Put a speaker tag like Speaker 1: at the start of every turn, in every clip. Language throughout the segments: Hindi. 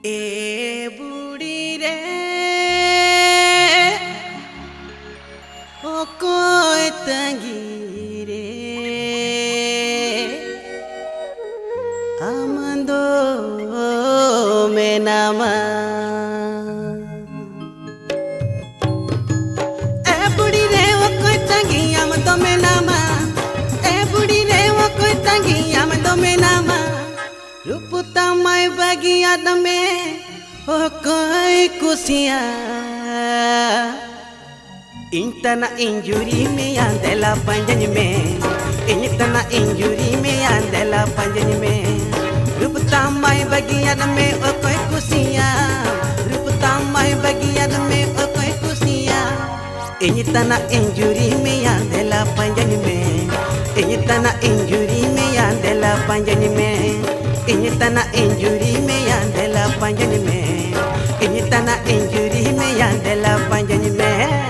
Speaker 1: ए बुढ़ी रे ओ कोई तंगी रे आमंदो में नामा ए बुढ़ी रे ओ कोई तंगी आमंदो में नामा ए बुढ़ी रे ओ कोई तंगी आमंदो में नामा रूपुता माय बगिया में ओ कोई कुसिया इंतना इंजुरी में आंदेला पंजन में इंतना इंजुरी में आंदेला पंजन में रूपुता माय बगिया में ओ कोई कुसिया रूपुता माय बगिया में ओ कोई कुसिया इंतना इंजुरी में आंदेला पंजन में इंतना इंजुरी में आंदेला पंजन में इंतना इंजुरी में आंदेला पंजन में इंतना इंजुरी में आंदेला पंजन में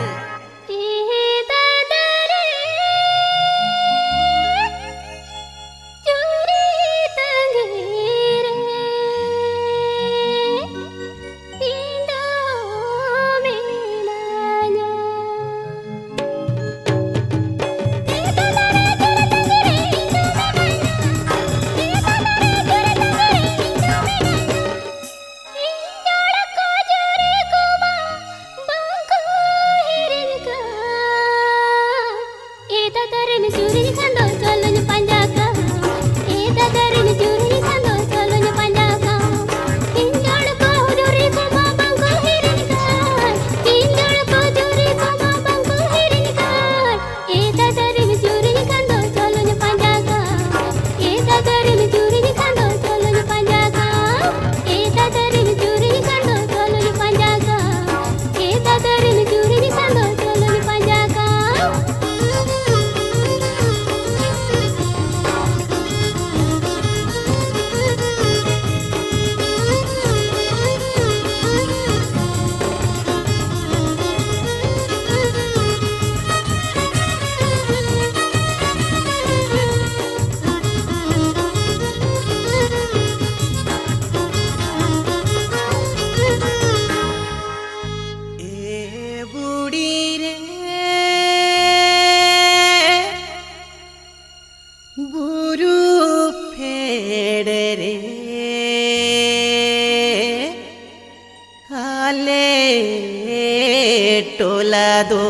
Speaker 1: टोला दो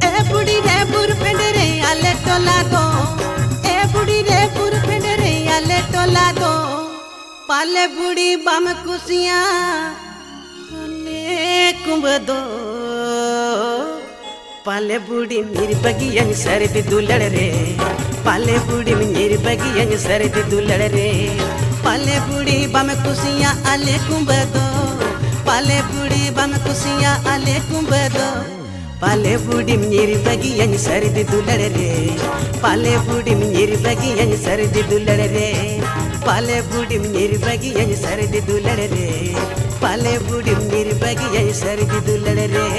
Speaker 1: ए बुढ़ी रे बुर पेंडरे आले टोला दो ए बुढ़ी रे बुर पेंडरे आले टोला दो पाले बुढ़ी बम कुसियां आले कुंभ दो पाले बुढ़ी मेरी बगियन सरद दुलड़ रे पाले बुढ़ी मेरी बगियन सरद दुलड़ रे पाले बुढ़ी बम कुसियां आले कुंभ दो पाले बुढ़ी बम कुसियां आले कुंभ दो पाले बुढ़ी मेरी बगियन सरद दुलड़ रे पाले बुढ़ी मेरी बगियन सरद दुलड़ रे पाले बुढ़ी मेरी बगियन सरद दुलड़ रे पाले बुढ़ी मेरी बगियन सरद दुलड़ रे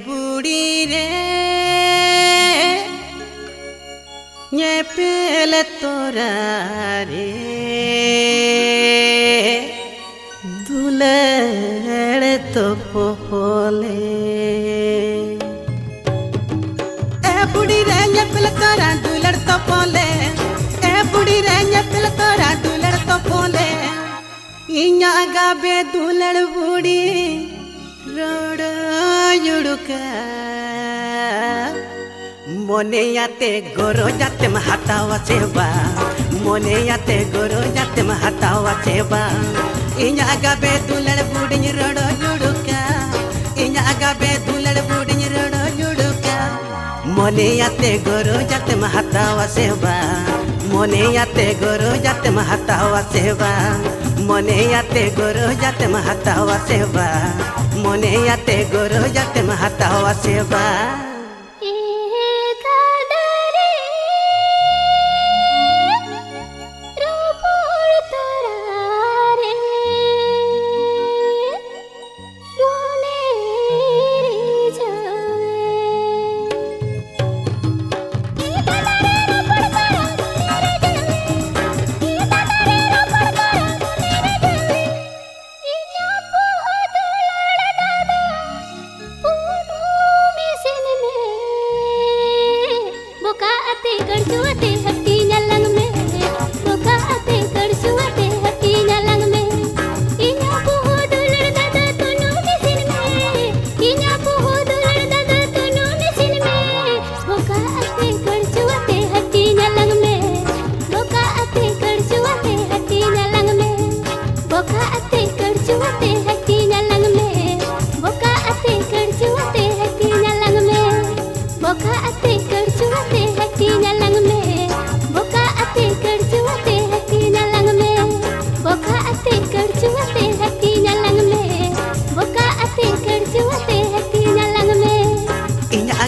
Speaker 1: बुढ़ी रे ये पेल तोरा रे दुलड़ तो पोले ए बुढ़ी रे ये पेल तोरा दुलड़ तो पोले ए बुढ़ी रे ये पेल तोरा दुलड़ तो पोले इन्या गाबे दुलड़ बुढ़ी रोड युड़का मोने याते गोरो जाते महतावा सेवा मोने याते गोरो जाते महतावा सेवा इन्या गाबे दुलड़ बुढ़ी रोड युड़का इन्या गाबे दुलड़ बुढ़ी रोड युड़का मोने याते गोरो जाते महतावा सेवा मोने याते गोरो जाते महतावा सेवा मोने याते गोरो जाते महतावा सेवा मोने याते गोरो जाते महतावा सेवा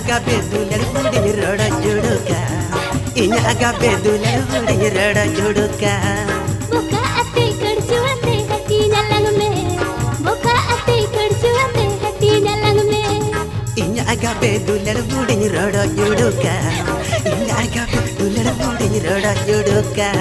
Speaker 1: गाबे दुलड़ बुढ़ी रोड़ा जुड़का इन्या गाबे दुलड़ बुढ़ी रोड़ा जुड़का
Speaker 2: बोका अते कड़चुआते हटी नलंग में बोका अते कड़चुआते हटी नलंग में
Speaker 1: इन्या गाबे दुलड़ बुढ़ी रोड़ा जुड़का इन्या गाबे दुलड़ बुढ़ी रोड़ा जुड़का